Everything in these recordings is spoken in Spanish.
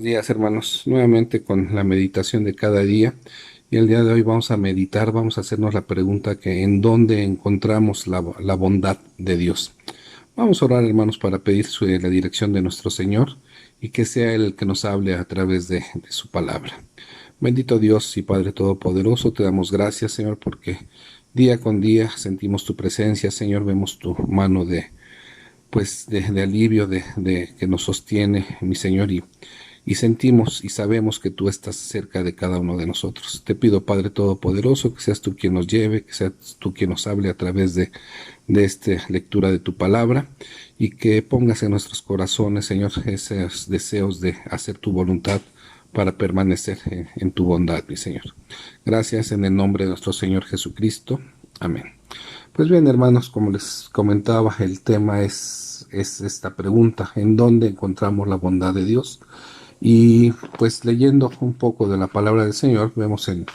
días, hermanos, nuevamente con la meditación de cada día. Y el día de hoy vamos a meditar, vamos a hacernos la pregunta que en dónde encontramos la bondad de Dios. Vamos a orar, hermanos, para pedir la dirección de nuestro Señor y que sea Él el que nos hable a través de su palabra. Bendito Dios y Padre Todopoderoso, te damos gracias, Señor, porque día con día sentimos tu presencia, Señor, vemos tu mano de alivio, de que nos sostiene, mi Señor, y sentimos y sabemos que tú estás cerca de cada uno de nosotros. Te pido, Padre Todopoderoso, que seas tú quien nos lleve, que seas tú quien nos hable a través de esta lectura de tu palabra, y que pongas en nuestros corazones, Señor, esos deseos de hacer tu voluntad para permanecer en tu bondad, mi Señor. Gracias en el nombre de nuestro Señor Jesucristo. Amén. Pues bien, hermanos, como les comentaba, el tema es esta pregunta: ¿en dónde encontramos la bondad de Dios? Y pues leyendo un poco de la palabra del Señor, vemos en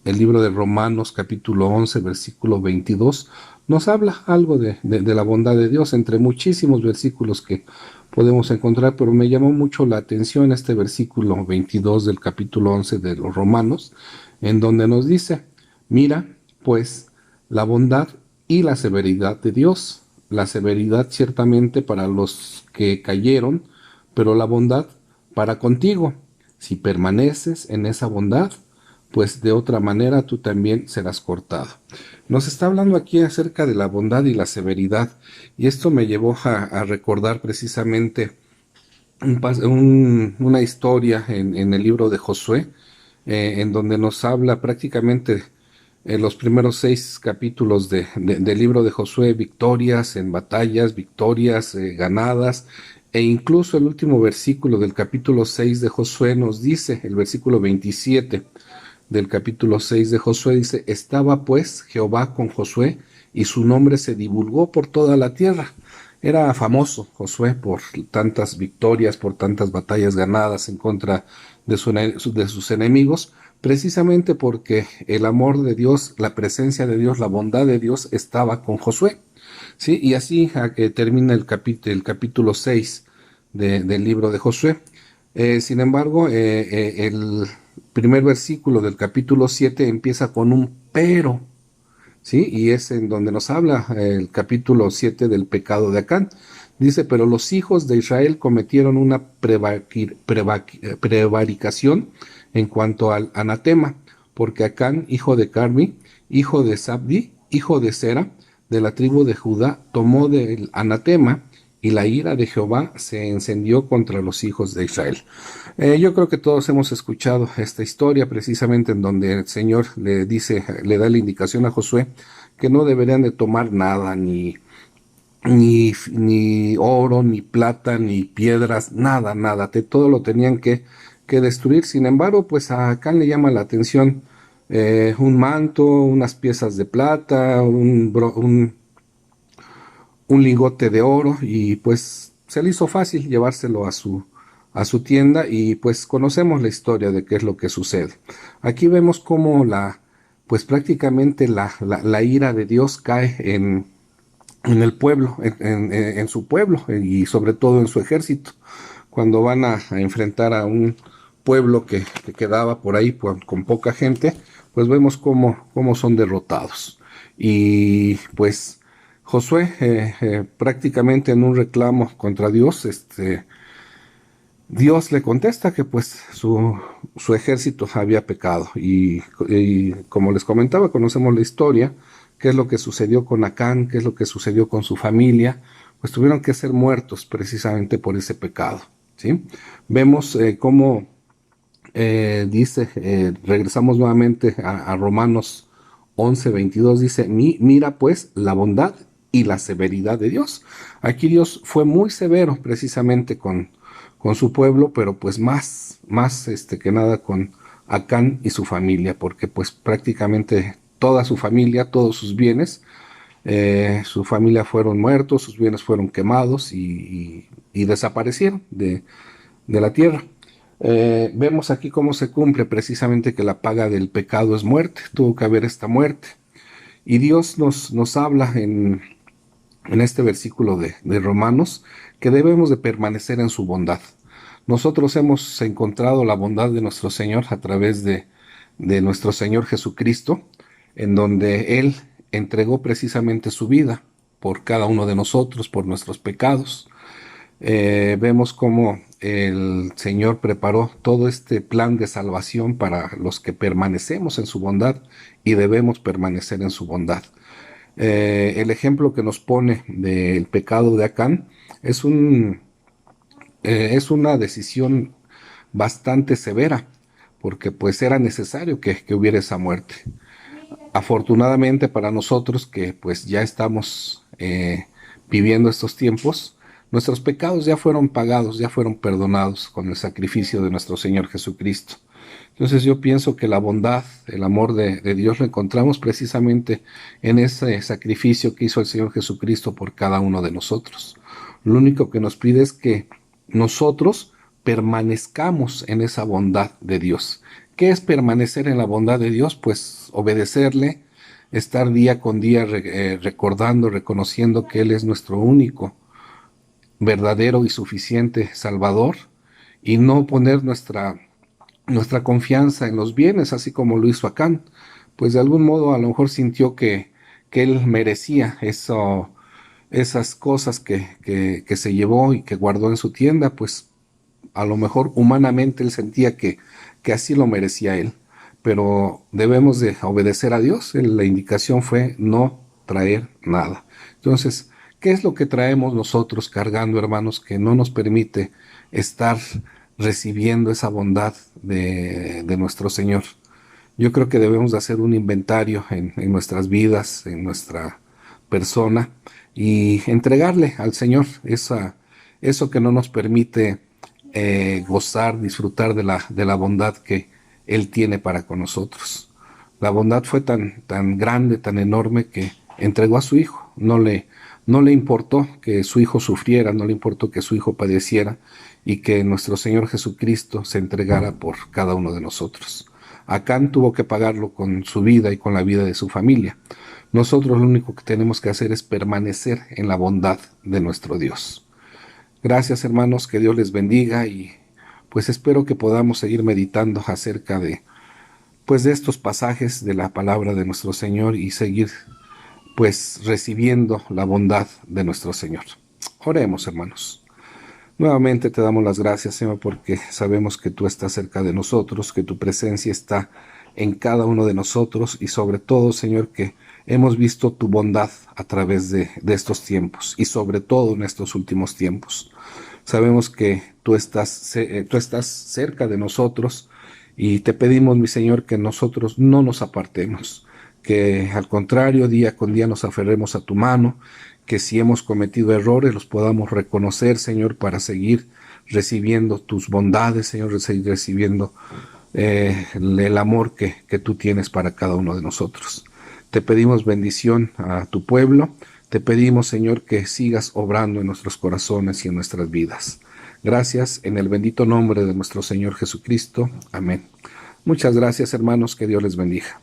el libro de Romanos capítulo 11, versículo 22, nos habla algo de la bondad de Dios, entre muchísimos versículos que podemos encontrar, pero me llamó mucho la atención este versículo 22 del capítulo 11 de los Romanos, en donde nos dice: mira, pues, la bondad y la severidad de Dios. La severidad ciertamente para los que cayeron, pero la bondad para contigo. Si permaneces en esa bondad, pues de otra manera tú también serás cortado. Nos está hablando aquí acerca de la bondad y la severidad, y esto me llevó a recordar precisamente una historia en el libro de Josué, en donde nos habla prácticamente los primeros 6 capítulos del libro de Josué: victorias en batallas, victorias ganadas, e incluso el último versículo del capítulo 6 de Josué nos dice, el versículo 27 del capítulo 6 de Josué dice: estaba pues Jehová con Josué, y su nombre se divulgó por toda la tierra. Era famoso Josué por tantas victorias, por tantas batallas ganadas en contra de sus enemigos, precisamente porque el amor de Dios, la presencia de Dios, la bondad de Dios estaba con Josué. ¿Sí? Y así termina el capítulo 6 del libro de Josué. Sin embargo, el primer versículo del capítulo 7 empieza con un pero, ¿sí? Y es en donde nos habla el capítulo 7 del pecado de Acán. Dice: pero los hijos de Israel cometieron una prevaricación en cuanto al anatema, porque Acán, hijo de Carmi, hijo de Sabdi, hijo de Sera, de la tribu de Judá, tomó del anatema, y la ira de Jehová se encendió contra los hijos de Israel. Yo creo que todos hemos escuchado esta historia, precisamente en donde el Señor le dice, le da la indicación a Josué que no deberían de tomar nada, ni oro, ni plata, ni piedras, nada, nada, todo lo tenían que destruir. Sin embargo, pues a Acán le llama la atención un manto, unas piezas de plata, un lingote de oro, y pues se le hizo fácil llevárselo a su tienda, y pues conocemos la historia de qué es lo que sucede. Aquí vemos cómo pues prácticamente la ira de Dios cae en el pueblo, en su pueblo, y sobre todo en su ejército, cuando van a enfrentar a un pueblo que quedaba por ahí con poca gente. Pues vemos cómo son derrotados. Y pues Josué, prácticamente en un reclamo contra Dios, Dios le contesta que pues su ejército había pecado, y como les comentaba, conocemos la historia, qué es lo que sucedió con Acán, qué es lo que sucedió con su familia. Pues tuvieron que ser muertos precisamente por ese pecado, ¿sí? Vemos cómo dice, regresamos nuevamente a Romanos 11:22, dice: mira pues la bondad y la severidad de Dios. Aquí Dios fue muy severo precisamente con su pueblo, pero pues más que nada con Acán y su familia, porque pues prácticamente toda su familia, todos sus bienes, su familia fueron muertos, sus bienes fueron quemados, y desaparecieron de la tierra. Vemos aquí cómo se cumple precisamente que la paga del pecado es muerte. Tuvo que haber esta muerte. Y Dios nos habla en este versículo de Romanos, que debemos de permanecer en su bondad. Nosotros hemos encontrado la bondad de nuestro Señor a través de nuestro Señor Jesucristo, en donde Él entregó precisamente su vida por cada uno de nosotros, por nuestros pecados. Vemos cómo el Señor preparó todo este plan de salvación para los que permanecemos en su bondad y debemos permanecer en su bondad. El ejemplo que nos pone del pecado de Acán es es una decisión bastante severa, porque pues era necesario que hubiera esa muerte. Afortunadamente para nosotros que pues ya estamos viviendo estos tiempos, nuestros pecados ya fueron pagados, ya fueron perdonados con el sacrificio de nuestro Señor Jesucristo. Entonces yo pienso que la bondad, el amor de Dios lo encontramos precisamente en ese sacrificio que hizo el Señor Jesucristo por cada uno de nosotros. Lo único que nos pide es que nosotros permanezcamos en esa bondad de Dios. ¿Qué es permanecer en la bondad de Dios? Pues obedecerle, estar día con día recordando, reconociendo que Él es nuestro único, verdadero y suficiente Salvador, y no poner nuestra confianza en los bienes, así como lo hizo Acán. Pues de algún modo a lo mejor sintió que él merecía esas cosas que se llevó y que guardó en su tienda, pues a lo mejor humanamente él sentía que así lo merecía él, pero debemos de obedecer a Dios. La indicación fue no traer nada. Entonces, ¿qué es lo que traemos nosotros cargando, hermanos, que no nos permite estar recibiendo esa bondad de nuestro Señor? Yo creo que debemos de hacer un inventario en nuestras vidas, en nuestra persona, y entregarle al Señor eso que no nos permite gozar, disfrutar de la bondad que Él tiene para con nosotros. La bondad fue tan grande, tan enorme, que entregó a su Hijo. No le importó que su Hijo sufriera, no le importó que su Hijo padeciera, y que nuestro Señor Jesucristo se entregara por cada uno de nosotros. Acán tuvo que pagarlo con su vida y con la vida de su familia. Nosotros lo único que tenemos que hacer es permanecer en la bondad de nuestro Dios. Gracias, hermanos, que Dios les bendiga, y pues espero que podamos seguir meditando acerca de estos pasajes de la palabra de nuestro Señor, y seguir pues recibiendo la bondad de nuestro Señor. Oremos, hermanos. Nuevamente te damos las gracias, Señor, porque sabemos que tú estás cerca de nosotros, que tu presencia está en cada uno de nosotros, y sobre todo, Señor, que hemos visto tu bondad a través de estos tiempos, y sobre todo en estos últimos tiempos. Sabemos que tú estás cerca de nosotros, y te pedimos, mi Señor, que nosotros no nos apartemos, que al contrario, día con día nos aferremos a tu mano, que si hemos cometido errores los podamos reconocer, Señor, para seguir recibiendo tus bondades, Señor, seguir recibiendo el amor que tú tienes para cada uno de nosotros. Te pedimos bendición a tu pueblo. Te pedimos, Señor, que sigas obrando en nuestros corazones y en nuestras vidas. Gracias en el bendito nombre de nuestro Señor Jesucristo. Amén. Muchas gracias, hermanos. Que Dios les bendiga.